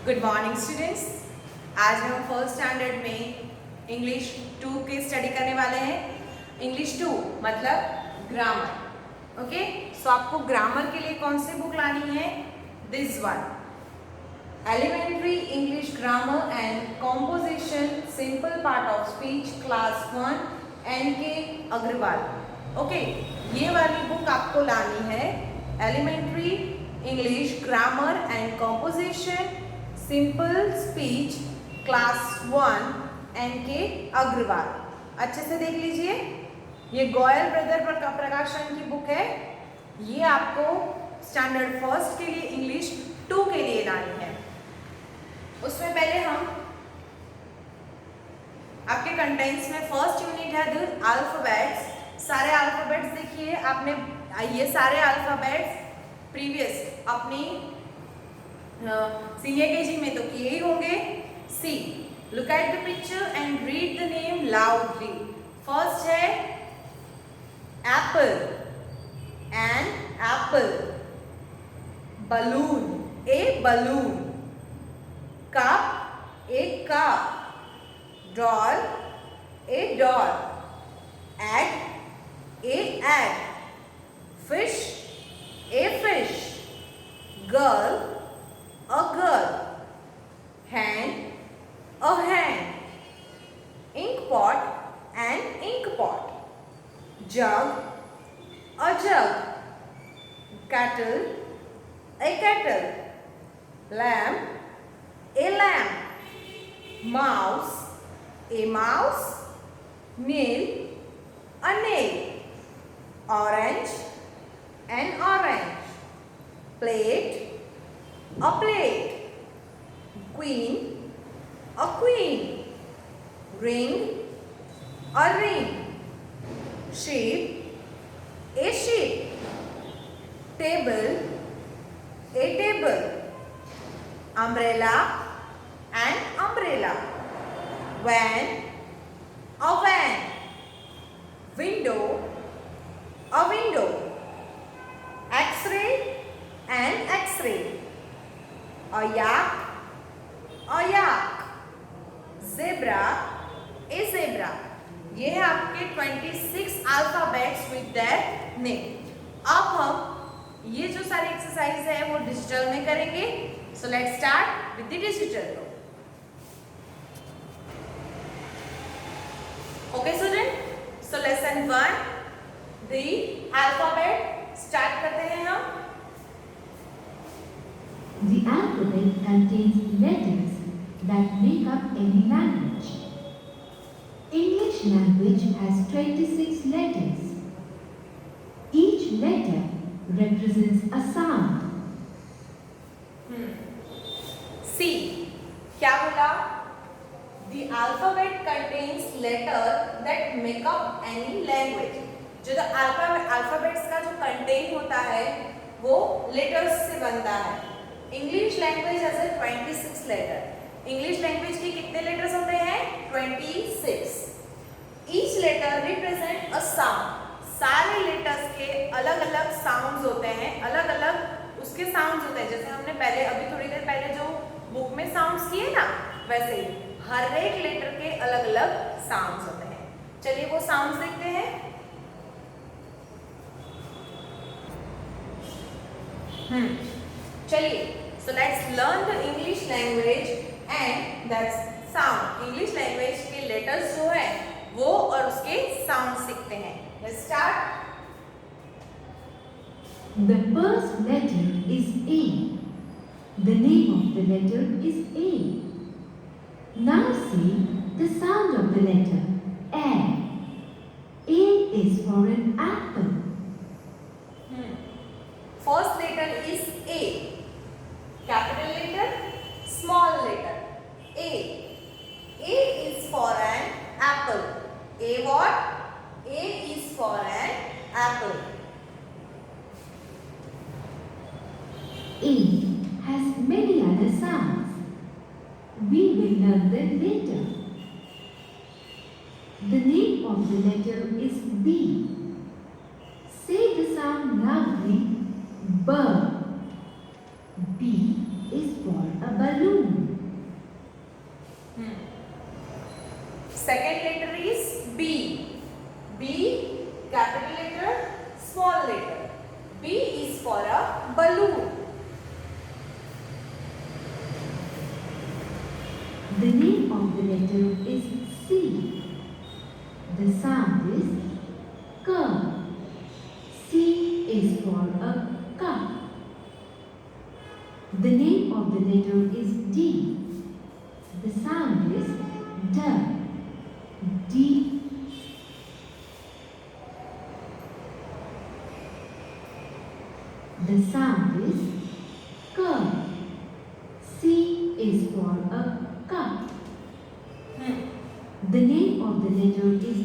Good morning students. आज हम first standard में इंग्लिश 2 की स्टडी करने वाले हैं। इंग्लिश 2 मतलब ग्रामर। ओके, सो आपको ग्रामर के लिए कौन सी बुक लानी है? This one, elementary English grammar and composition simple part of speech class 1 NK Agarwal. Okay, ये वाली बुक आपको लानी है, elementary English grammar and composition simple speech class 1 NK Agarwal. अच्छे से देख लीजिए, ये गोयल ब्रदर पर प्रकाशन की बुक है। ये आपको स्टैंडर्ड फर्स्ट के लिए इंग्लिश 2 के लिए लानी है। उसमें पहले हम आपके कंटेंट्स में फर्स्ट यूनिट है द अल्फाबेट्स। सारे अल्फाबेट्स देखिए, आपने ये सारे अल्फाबेट्स प्रीवियस अपनी सीनियर केजी में तो किए ही होंगे। See, look at the picture and read the name loudly. First है apple, an apple. Balloon, a balloon. Cup, a cup. Doll, a doll. Egg, a egg. Fish, a fish. Girl, a girl. Hand, a hand. Ink pot, an ink pot. Jug, a jug. Kettle, a kettle. Lamp, a lamp. Mouse, a mouse. Nail, a nail. Orange, an orange. Plate, a plate. Queen, a queen. Ring, a ring. Sheep, a sheep. Table, a table. Umbrella, an umbrella. Van, a van. Window, a window. X-ray, an X-ray. A yak, a yak. Zebra, a zebra. ये है आपके 26 alphabets with their name. अब हम ये जो सारी exercise है वो डिजिटल में करेंगे। So let's start with the digital. Okay student, so lesson 1 the alphabet start करते हैं हम। The alphabet contains letters that make up any language. English language has 26 letters. Each letter represents a sound. C, क्या बोला? The alphabet contains letter that make up any language. जो alphabets का जो content होता है वो लेटर्स से बनता है। English language has 26 letter. English language के कितने लेटर्स होते हैं? 26। Each letter represent a sound. सारे लेटर्स के अलग अलग साउंड्स होते हैं, अलग अलग उसके साउंड्स होते हैं। जैसे हमने पहले अभी थोड़ी देर पहले जो बुक में साउंड्स किए ना, वैसे ही हर एक लेटर के अलग अलग साउंड्स होते हैं। चलिए वो साउंड्स देखते हैं। चलिए, so let's learn the English language and that's sound. English language के letters जो है वो और उसके sound सीखते हैं। Let's start. The first letter is A. The name of the letter is A. Now see the sound of the letter A. A is for an apple. First letter is A. Capital letter, small letter. A. A is for an apple. A what? A is for an apple. A has many other sounds. We will learn them later. The name of the letter is B. Say the sound loudly. B. B is for a balloon. Second letter is B. B, capital letter, small letter. B is for a balloon. The name of the letter is C. The sound is K. C is for a cup. The name of the letter is D. The sound is D. D. The sound is K. C is for a cup. The name of the letter is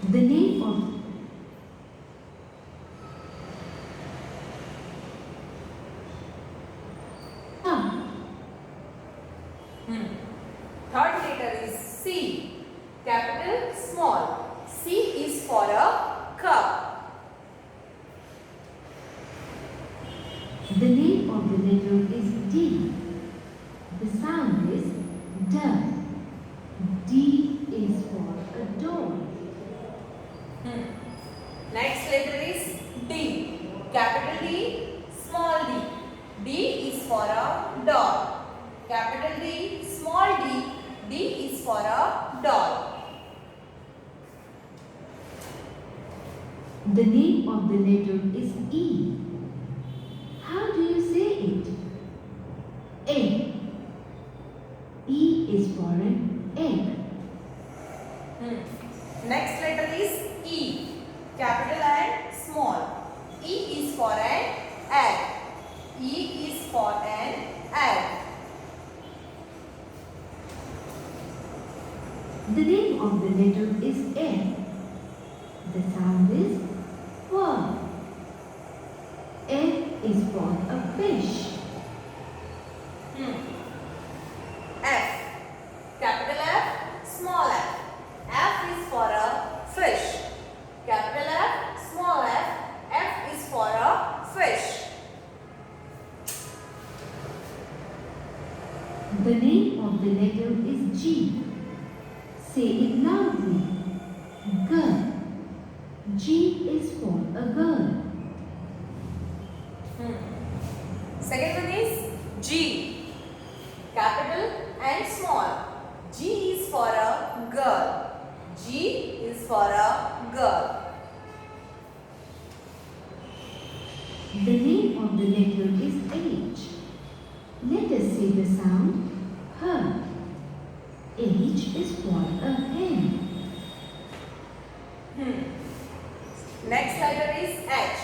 the name of Third letter is C. Capital, small. C is for a cup. the name of the letter is D. The sound is D. D is for a door. Next letter is D. Capital D, small d. D is for a dog. Capital D, small d. D is for a dog. The name of the letter is E. How do you say it? Egg. E is for an egg. Next letter is E. Capital and small. E is for an egg. E is for an egg. The name of the letter is F. The sound is F. F is for a fish. F. Capital F, small f. F is for a fish. Capital F, small f. F is for a fish. The name of the letter is G. Say it loudly. Girl. G is for a girl. Second one is G. Capital and small. G is for a girl. G is for a girl. The name of the letter is H. Let us say the sound her. H is for a hen. Next letter is H.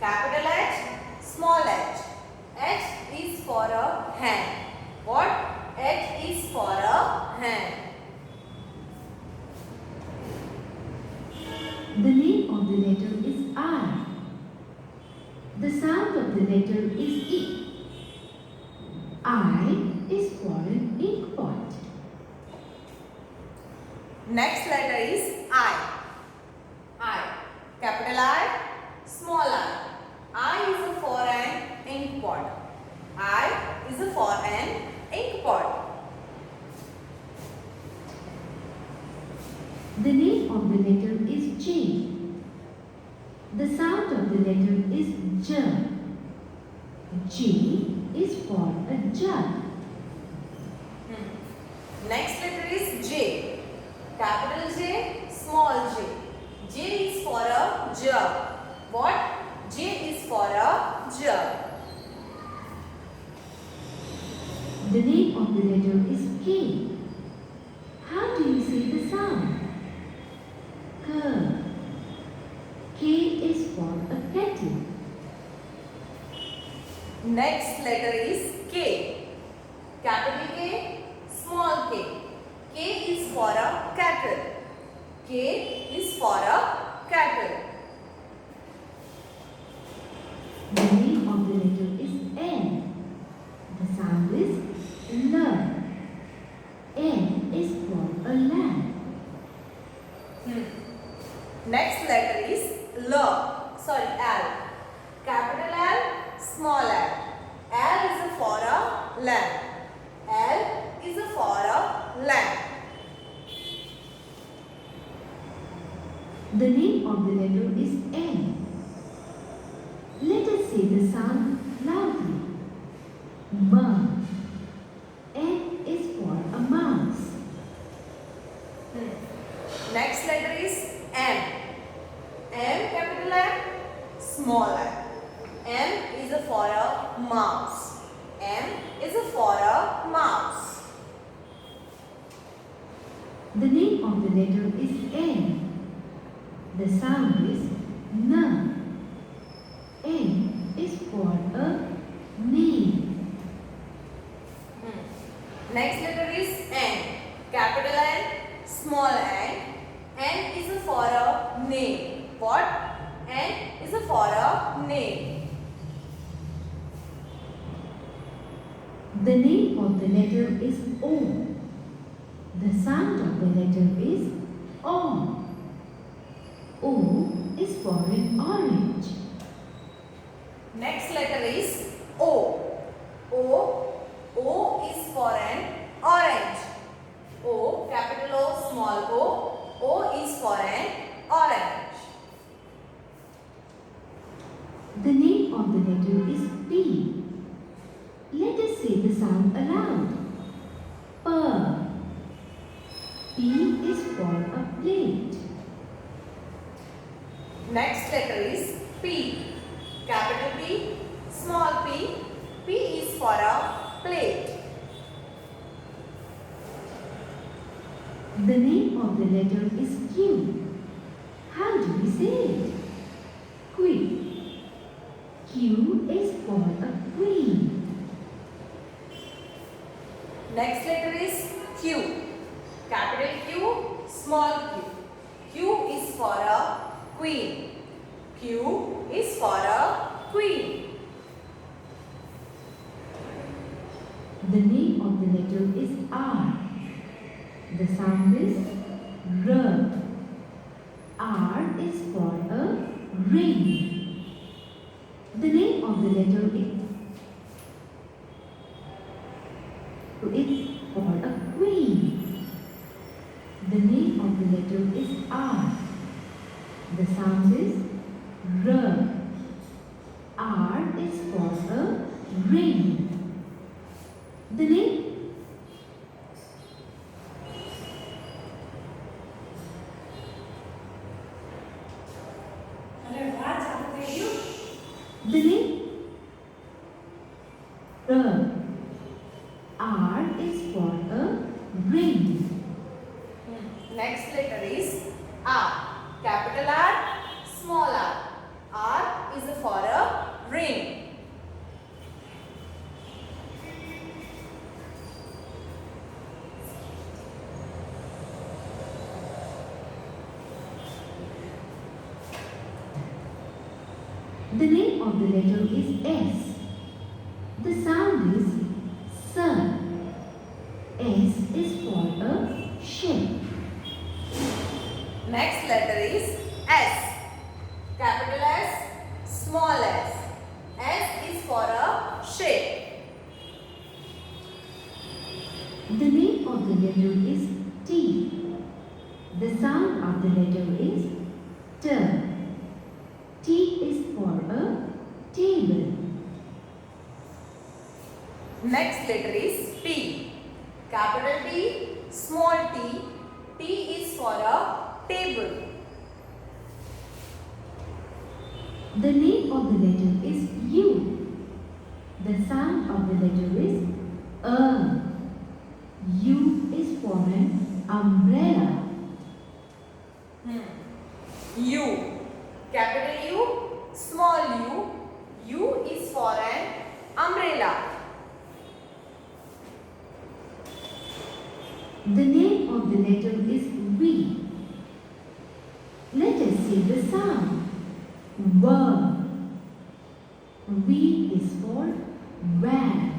Capital H, small h. H is for a hen. What? H is for a hen. The name of the letter is I. The sound of the letter is E. I is for an ink pot. Next letter is I. I. Capital I, small I. I is for an ink pot. I is for an ink pot. The name of the letter is J. The sound of the letter is J. J is for a jug. Next letter is J. Capital J, small j. J is for a jug. What? J is for a jug. The name of the letter is K. How do you say the sound? K. K is for a kettle. Next letter is K. Capital K, small k. K is for a cattle. K is for a cattle. The name of the letter is L. The sound is L. L is for a lamb. Next letter is L. of the letter is N. Let us say the sound loudly. M. N is for a mouse. Next letter is M. M, capital M, small m. M is for a mouse. M is for a mouse. The name of the letter is N. The sound is N. N is for a name. Next letter is N. Capital N, small n. N is for a name. What? N is for a name. The name of the letter is O. The sound of the letter is O. O is for an orange. Next letter is O. O is for an orange. O, capital O, small o. O is for an orange. The name of the letter is P. Let us say the sound aloud. P. P is for a plate. Next letter is P. Capital P, small p. P is for a plate. The name of the letter is Q. How do we say it? Quick. Q is for a queen. Next letter is Q. Capital Q, small q. Q is for a queen. Q is for a queen. The name of the letter is R. The sound is R. R is for a ring. The name of the letter is for a queen. The name of the letter is R. The sound is R. R is for a ring. The name The name R is for a ring. Next letter is R. Capital R, small r. R is for a ring. The name of the letter is S. The sound is S. S is for a ship. Next letter is S. Capital S, small s. S is for a shape. The name of the letter is T. The sound of the letter is T. T is for a table. Next letter is T. Capital T, small t. T is for a table. The name of the letter is U. The sound of the letter is A. U is for an umbrella. U. Capital U, small u. U is for an umbrella. The name of the letter is V. Let us see the sound. V. V is for van.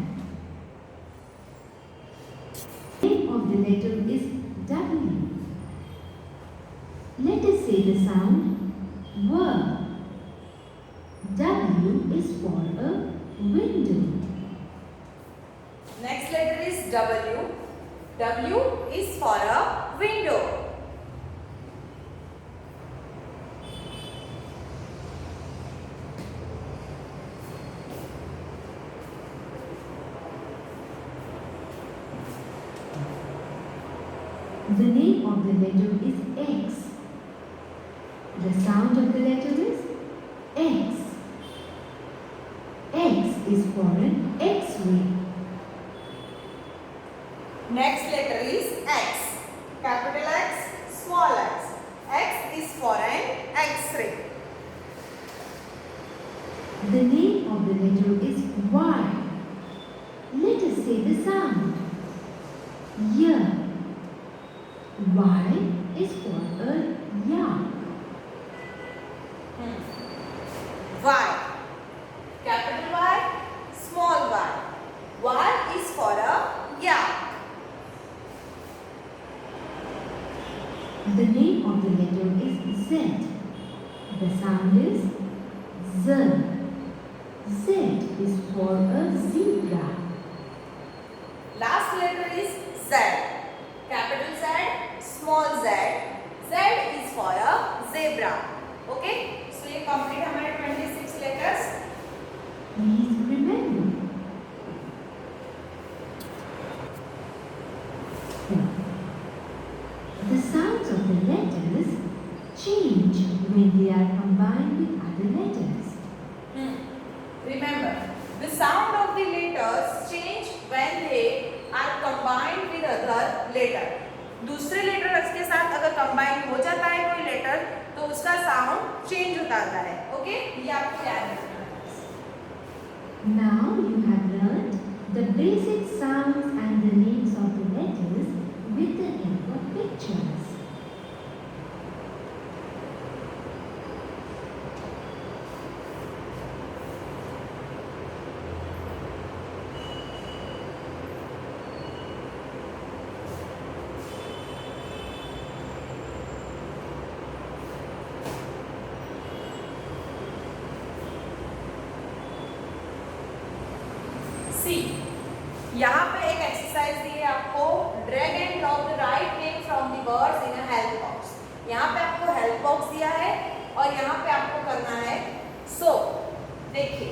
The name of the letter is W. Let us say the sound W. W is for a window. Next letter is W. W is for a window. The name of the letter is X. The sound of the letter is X. X is for an X-ray. Next letter is X. Capital X, small x. X is for an X-ray. The name of the letter is Y. Let us say the sound. Y. Y is for a yak. Y. Capital Y, small y. Y is for a yak. The name of the letter is Z. The sound is Z. Z is for a zebra. Last letter is Z. Capital Z, small z. Z is for a zebra. Okay? So ये complete हमारे 26 letters. Please remember. The sounds of the letters change when they are combined with other letters. Remember, the sound of the letters change when they are combined with other letter. दूसरे letter के साथ अगर combine हो जाता है कोई letter तो उसका साउंड चेंज होता आता है. ओके, ये आपको याद रखना है. Now you have learned the basic sounds and the names of the letters with the help of pictures. सी, यहाँ पे एक एक्सरसाइज दी है आपको. Drag and drop the write name from the words in a help box. यहाँ पे आपको help box दिया है और यहाँ पे आपको करना है. सो देखिए,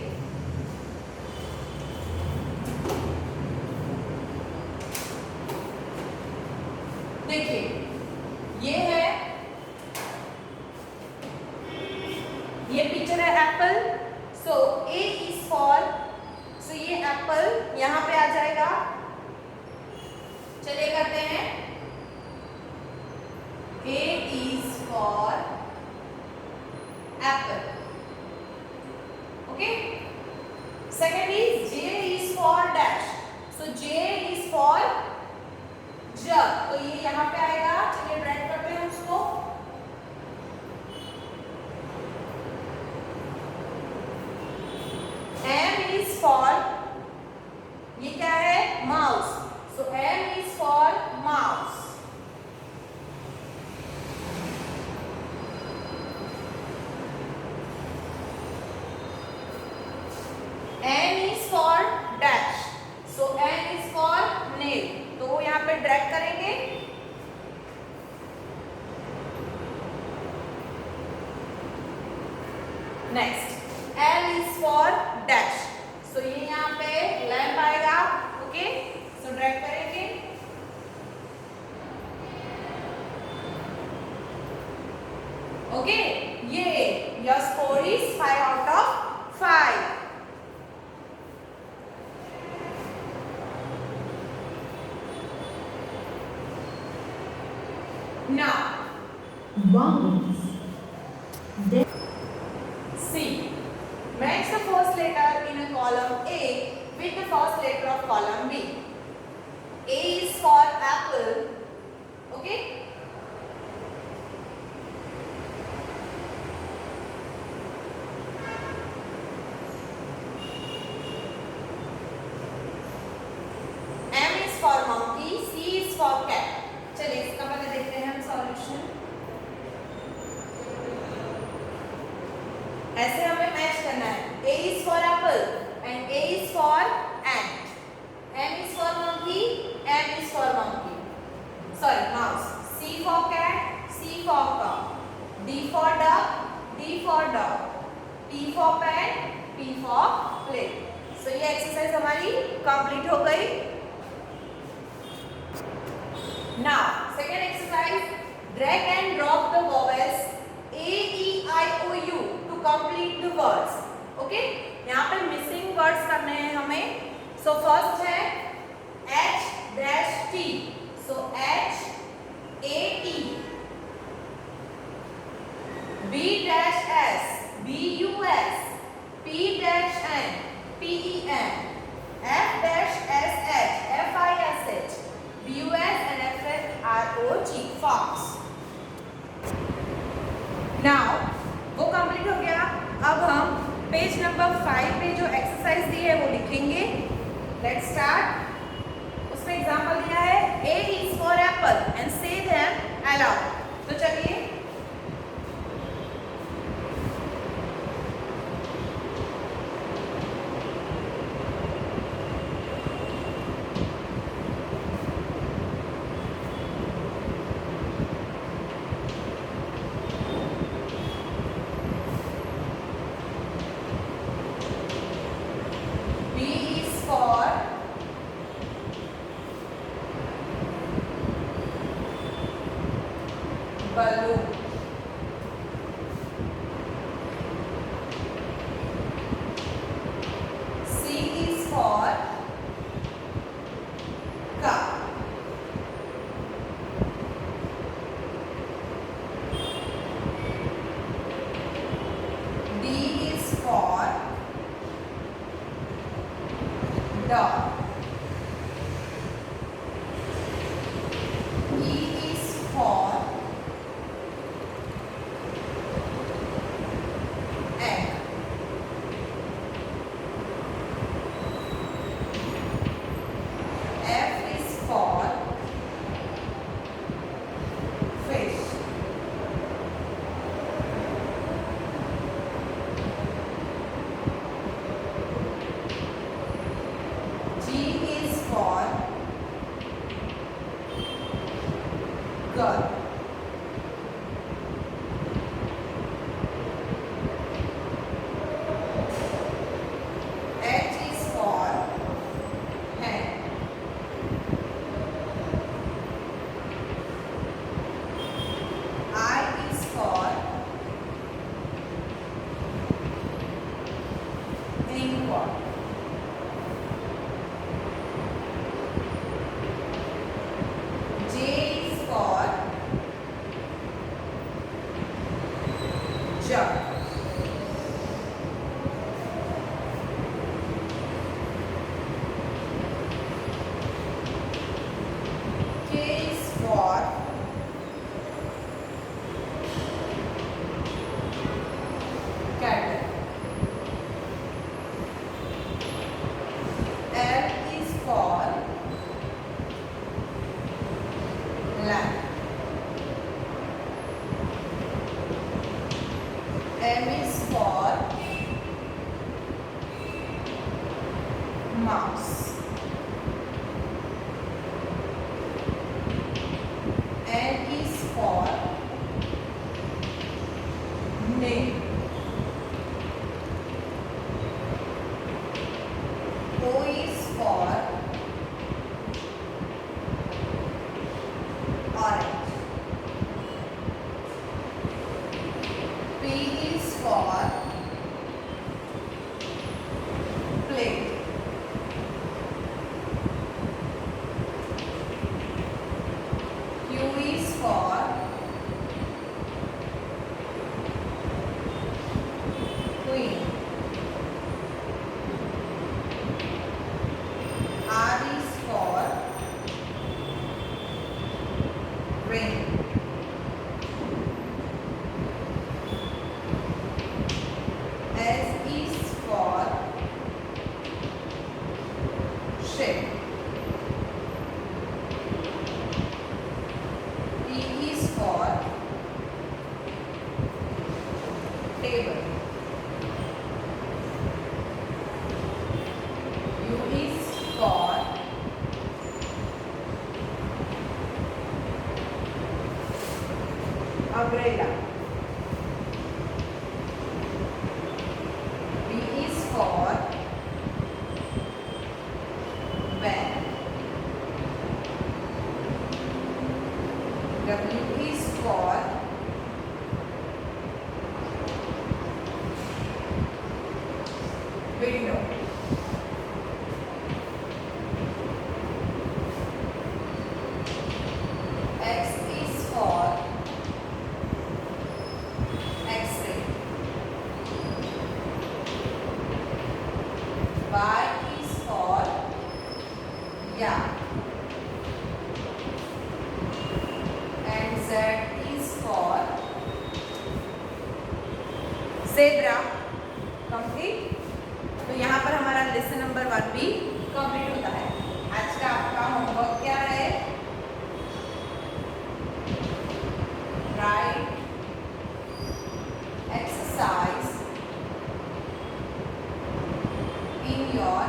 ये है, ये पिक्चर है apple. So A is for, so ये एप्पल यहाँ पे आ जाएगा. चलिए करते हैं. A is for apple. Okay. Second is J is for dash. So J is for jug. तो ये यहाँ पे आएगा. चलिए ड्रैग करते हैं उसको. M is for, ये क्या है? Mouse. So M is for mouse. N is for dash. So N is for nail. तो वो यहाँ पे ड्रैग करेंगे. Next L is for dash. So ये यहाँ पे लैंप आएगा. ओके, सो ड्रैग करेंगे. ओके, ये your score is 5 out of 5. Now, Vowels. Then C. Match the first letter in a column A with the first letter of column B. A is for apple. Okay. M is for monkey. C is for cat. चलिए इसका पहले देखते हैं हम solution. ऐसे हमें match करना है. A is for apple and A is for ant. M is for monkey. M is for monkey. Sorry, mouse. C for cat. C for cow. D for duck. D for dog. P for pen. P for plate. So ये exercise हमारी complete हो गई. Now second exercise, drag and drop the vowels A, E, I, O, U to complete the words. Okay? यहाँ पे missing words करने हैं हमें. So first है H dash T. So H A T. B dash S. B U S. P dash N. P E N. F dash S H. F I S H. B U S and F F R O G. Fox. Now वो complete हो गया. अब हम page number 5 पे जो exercise दी है वो लिखेंगे. Let's start. उसमें एग्जांपल दिया है A is for apple and say them aloud. तो चलिए balloon. C is for cup. D is for dog. E is for egg. F is for fish. G is for girl. H is for hen. I is for inkward. J is for jug. K is for kettle. L is for lamp. M is for mouse. N is for nail. O is for orange. P is for plate. Q is for window. X is for X-ray. Y is for yak. And Z is for zebra. Complete. तो यहाँ पर हमारा lesson number 1 भी complete होता है. आज का आपका होमवर्क क्या है? Right exercise in your